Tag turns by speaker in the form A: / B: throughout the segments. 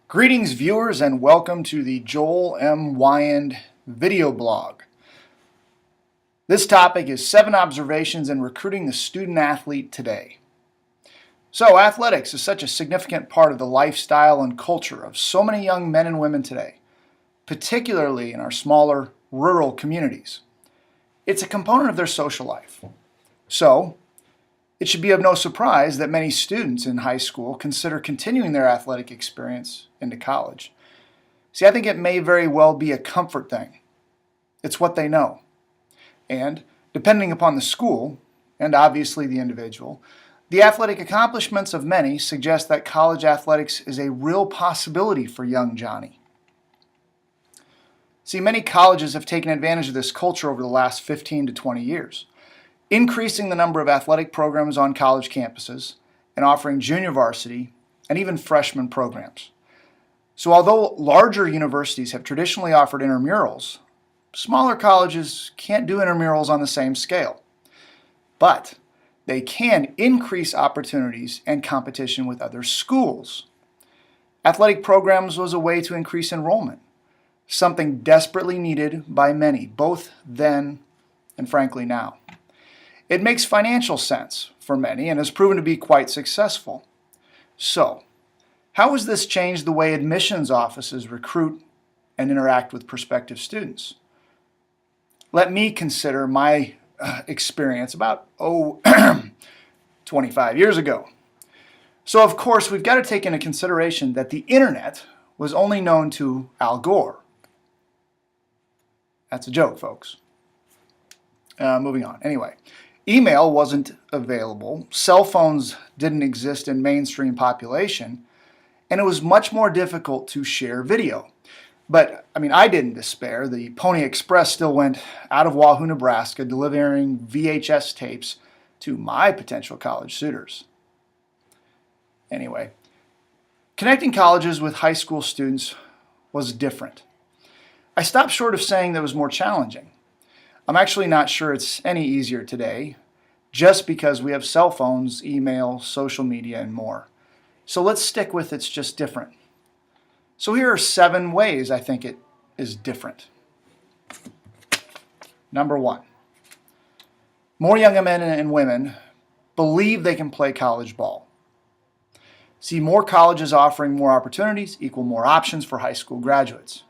A: Greetings viewers and welcome to the Joel M Weyand video blog. This topic is 7 observations in recruiting the student athlete today. So athletics is such a significant part of the lifestyle and culture of so many young men and women today, particularly in our smaller rural communities. It's a component of their social life. So it should be of no surprise that many students in high school consider continuing their athletic experience into college. See, I think it may very well be a comfort thing. It's what they know. And depending upon the school, and obviously the individual, the athletic accomplishments of many suggest that college athletics is a real possibility for young Johnny. See, many colleges have taken advantage of this culture over the last 15 to 20 years, increasing the number of athletic programs on college campuses and offering junior varsity and even freshman programs. So although larger universities have traditionally offered intramurals, smaller colleges can't do intramurals on the same scale. But they can increase opportunities and competition with other schools. Athletic programs was a way to increase enrollment, something desperately needed by many, both then and frankly now. It makes financial sense for many and has proven to be quite successful. So, how has this changed the way admissions offices recruit and interact with prospective students? Let me consider my experience about 25 years ago. So of course we've got to take into consideration that the internet was only known to Al Gore. That's a joke, folks. Moving on. Anyway, email wasn't available, cell phones didn't exist in mainstream population, and it was much more difficult to share video. But, I didn't despair. The Pony Express still went out of Wahoo, Nebraska, delivering VHS tapes to my potential college suitors. Anyway, connecting colleges with high school students was different. I stopped short of saying that it was more challenging. I'm actually not sure it's any easier today, just because we have cell phones, email, social media, and more. So let's stick with it's just different. So here are 7 ways I think it is different. Number 1, more young men and women believe they can play college ball. See, more colleges offering more opportunities equal more options for high school graduates.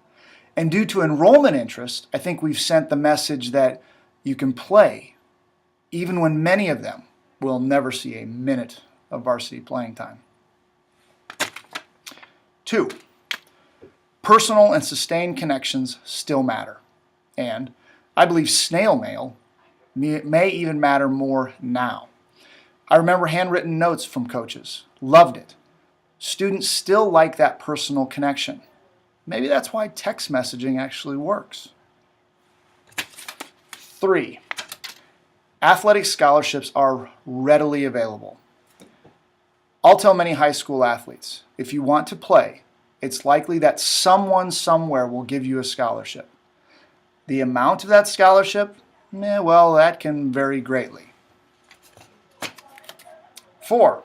A: And due to enrollment interest, I think we've sent the message that you can play, even when many of them will never see a minute of varsity playing time. 2, personal and sustained connections still matter. And I believe snail mail may even matter more now. I remember handwritten notes from coaches. Loved it. Students still like that personal connection. Maybe that's why text messaging actually works. 3, athletic scholarships are readily available. I'll tell many high school athletes, if you want to play, it's likely that someone somewhere will give you a scholarship. The amount of that scholarship, well, that can vary greatly. 4,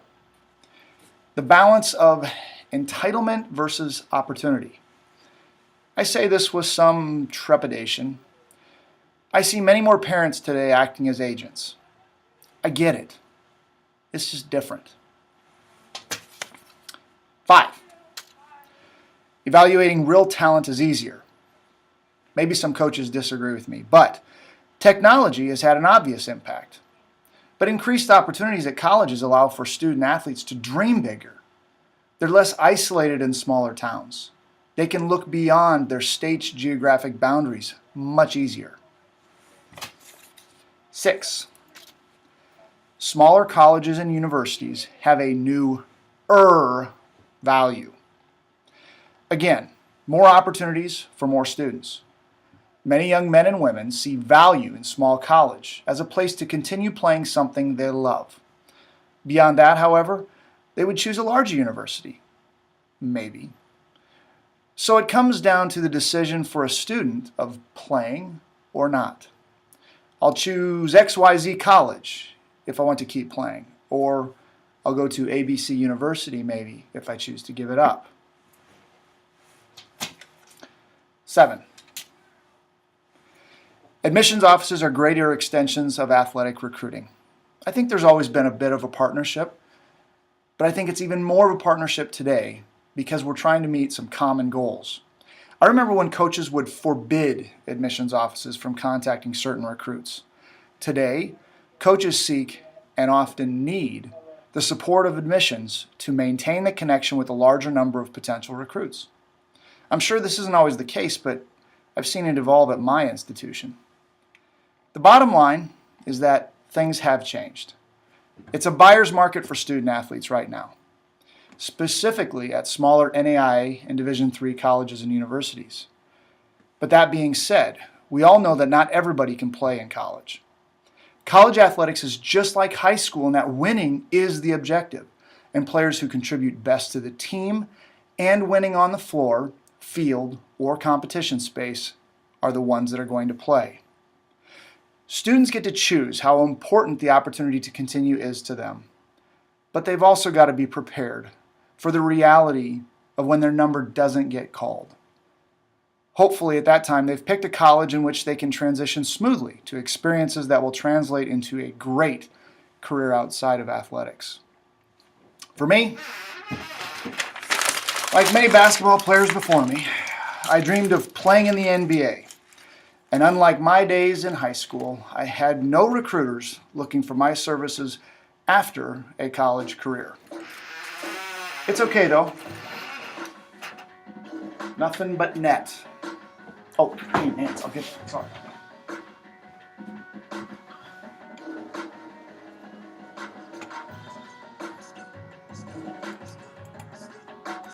A: the balance of entitlement versus opportunity. I say this with some trepidation. I see many more parents today acting as agents. I get it. It's just different. 5, evaluating real talent is easier. Maybe some coaches disagree with me, but technology has had an obvious impact. But increased opportunities at colleges allow for student athletes to dream bigger. They're less isolated in smaller towns. They can look beyond their state's geographic boundaries much easier. 6, smaller colleges and universities have a new value. Again, more opportunities for more students. Many young men and women see value in small college as a place to continue playing something they love. Beyond that, however, they would choose a larger university. Maybe. So it comes down to the decision for a student of playing or not. I'll choose XYZ college if I want to keep playing, or I'll go to ABC University maybe if I choose to give it up. 7. Admissions offices are greater extensions of athletic recruiting. I think there's always been a bit of a partnership, but I think it's even more of a partnership today because we're trying to meet some common goals. I remember when coaches would forbid admissions offices from contacting certain recruits. Today, coaches seek and often need the support of admissions to maintain the connection with a larger number of potential recruits. I'm sure this isn't always the case, but I've seen it evolve at my institution. The bottom line is that things have changed. It's a buyer's market for student athletes right now, specifically at smaller NAIA and Division III colleges and universities. But that being said, we all know that not everybody can play in college. College athletics is just like high school in that winning is the objective, and players who contribute best to the team and winning on the floor, field, or competition space are the ones that are going to play. Students get to choose how important the opportunity to continue is to them, but they've also got to be prepared for the reality of when their number doesn't get called. Hopefully at that time they've picked a college in which they can transition smoothly to experiences that will translate into a great career outside of athletics. For me, like many basketball players before me, I dreamed of playing in the NBA. And unlike my days in high school, I had no recruiters looking for my services after a college career. It's okay though. Nothing but net. Oh, hey, Nance, I'll get, sorry.